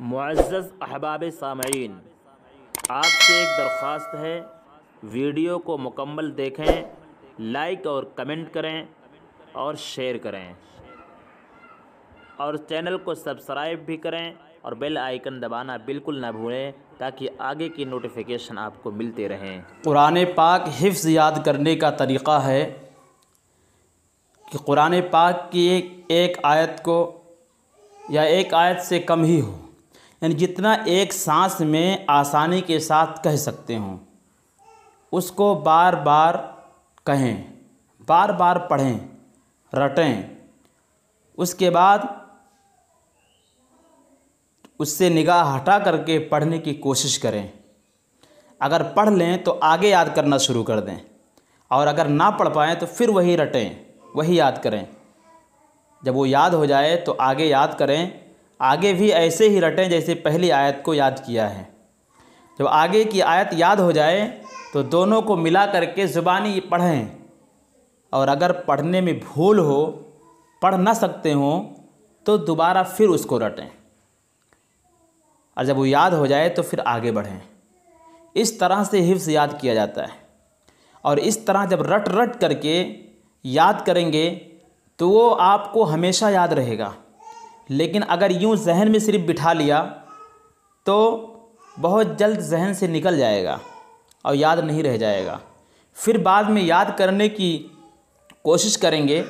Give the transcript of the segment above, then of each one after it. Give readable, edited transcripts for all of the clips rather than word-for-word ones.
मुअज़्ज़ज़ अहबाब सामईन, आपसे एक दरख्वास्त है, वीडियो को मुकम्मल देखें, लाइक और कमेंट करें और शेयर करें और चैनल को सब्सक्राइब भी करें और बेल आइकन दबाना बिल्कुल ना भूलें ताकि आगे की नोटिफिकेशन आपको मिलते रहें। कुरान पाक हिफ्ज़ याद करने का तरीक़ा है कि कुरान पाक की एक आयत को या एक आयत से कम ही हो, यानी जितना एक सांस में आसानी के साथ कह सकते हों उसको बार बार कहें, बार बार पढ़ें, रटें। उसके बाद उससे निगाह हटा करके पढ़ने की कोशिश करें। अगर पढ़ लें तो आगे याद करना शुरू कर दें और अगर ना पढ़ पाएँ तो फिर वही रटें, वही याद करें। जब वो याद हो जाए तो आगे याद करें, आगे भी ऐसे ही रटें जैसे पहली आयत को याद किया है। जब आगे की आयत याद हो जाए तो दोनों को मिला करके ज़ुबानी पढ़ें और अगर पढ़ने में भूल हो, पढ़ ना सकते हों तो दोबारा फिर उसको रटें और जब वो याद हो जाए तो फिर आगे बढ़ें। इस तरह से हिफ्ज़ याद किया जाता है और इस तरह जब रट रट करके याद करेंगे तो वो आपको हमेशा याद रहेगा। लेकिन अगर यूँ जहन में सिर्फ बिठा लिया तो बहुत जल्द जहन से निकल जाएगा और याद नहीं रह जाएगा। फिर बाद में याद करने की कोशिश करेंगे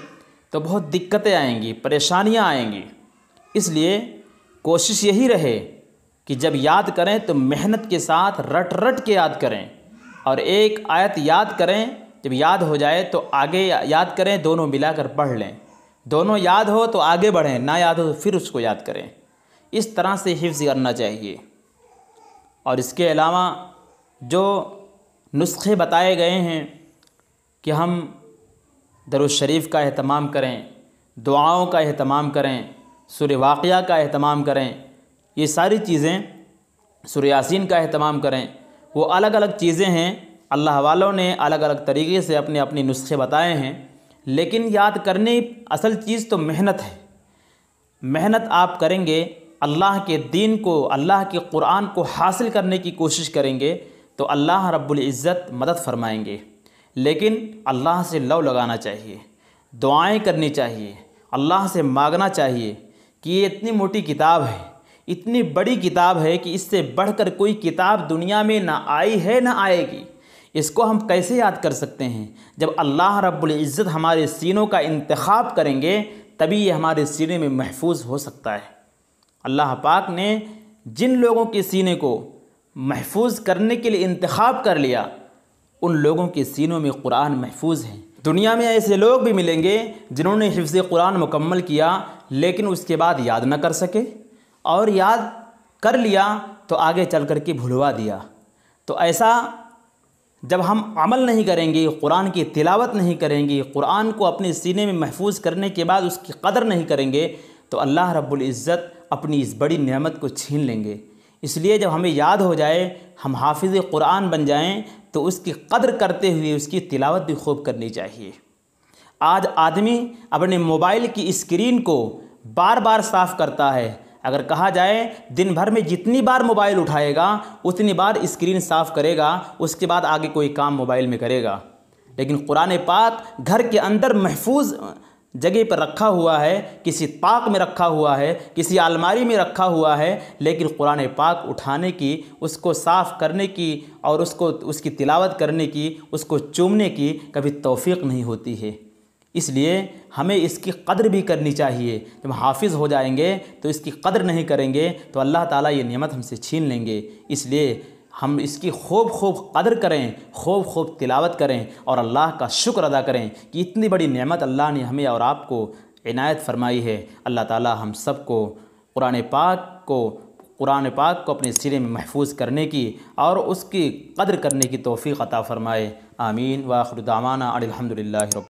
तो बहुत दिक्कतें आएंगी, परेशानियां आएंगी। इसलिए कोशिश यही रहे कि जब याद करें तो मेहनत के साथ रट रट के याद करें और एक आयत याद करें, जब याद हो जाए तो आगे याद करें, दोनों मिलाकर पढ़ लें। दोनों याद हो तो आगे बढ़ें, ना याद हो तो फिर उसको याद करें। इस तरह से हिफ्ज़ करना चाहिए। और इसके अलावा जो नुस्खे बताए गए हैं कि हम दरूद शरीफ का एहतमाम करें, दुआओं का एहतमाम करें, सूरह वाक़िया का एहतमाम करें, ये सारी चीज़ें, सूरह यासीन का एहतमाम करें, वो अलग अलग चीज़ें हैं। अल्लाह वालों ने अलग अलग तरीक़े से अपने अपने नुस्खे बताए हैं। लेकिन याद करने असल चीज़ तो मेहनत है। मेहनत आप करेंगे, अल्लाह के दीन को, अल्लाह के कुरान को हासिल करने की कोशिश करेंगे तो अल्लाह रब्बुल इज़्ज़त मदद फरमाएंगे। लेकिन अल्लाह से लव लगाना चाहिए, दुआएं करनी चाहिए, अल्लाह से मांगना चाहिए कि ये इतनी मोटी किताब है, इतनी बड़ी किताब है कि इससे बढ़कर कोई किताब दुनिया में ना आई है ना आएगी। इसको हम कैसे याद कर सकते हैं? जब अल्लाह रब्बुल इज़्ज़त हमारे सीनों का इंतखाब करेंगे तभी ये हमारे सीने में महफूज हो सकता है। अल्लाह पाक ने जिन लोगों के सीने को महफूज करने के लिए इंतखाब कर लिया, उन लोगों के सीनों में कुरान महफूज है। दुनिया में ऐसे लोग भी मिलेंगे जिन्होंने हिफ्ज़ कुरान मुकम्मल किया लेकिन उसके बाद याद न कर सके, और याद कर लिया तो आगे चल कर के भुलवा दिया। तो ऐसा जब हम अमल नहीं करेंगे, कुरान की तिलावत नहीं करेंगे, कुरान को अपने सीने में महफूज करने के बाद उसकी कदर नहीं करेंगे तो अल्लाह रब्बुल इज़्ज़त अपनी इस बड़ी नेमत को छीन लेंगे। इसलिए जब हमें याद हो जाए, हम हाफिज़ कुरान बन जाएं तो उसकी कदर करते हुए उसकी तिलावत भी खूब करनी चाहिए। आज आदमी अपने मोबाइल की स्क्रीन को बार बार साफ़ करता है। अगर कहा जाए दिन भर में जितनी बार मोबाइल उठाएगा उतनी बार स्क्रीन साफ़ करेगा, उसके बाद आगे कोई काम मोबाइल में करेगा। लेकिन कुरान पाक घर के अंदर महफूज जगह पर रखा हुआ है, किसी ताक में रखा हुआ है, किसी अलमारी में रखा हुआ है, लेकिन कुरान पाक उठाने की, उसको साफ़ करने की और उसकी तिलावत करने की, उसको चूमने की कभी तौफीक नहीं होती है। इसलिए हमें इसकी कदर भी करनी चाहिए। जब हाफिज़ हो जाएंगे तो इसकी कदर नहीं करेंगे तो अल्लाह ताला ये नेमत हमसे छीन लेंगे। इसलिए हम इसकी खूब खूब कदर करें, खूब खूब तिलावत करें और अल्लाह का शुक्र अदा करें कि इतनी बड़ी नेमत अल्लाह ने हमें और आपको इनायत फरमाई है। अल्लाह ताला हम सबको कुरान पाक को अपने सीने में महफूज करने की और उसकी कदर करने की तौफ़ीक़ अता फ़रमाए। आमीन। व आखिर दावाना अनिल हम्दुलिल्लाहि रब्बिल आलमीन।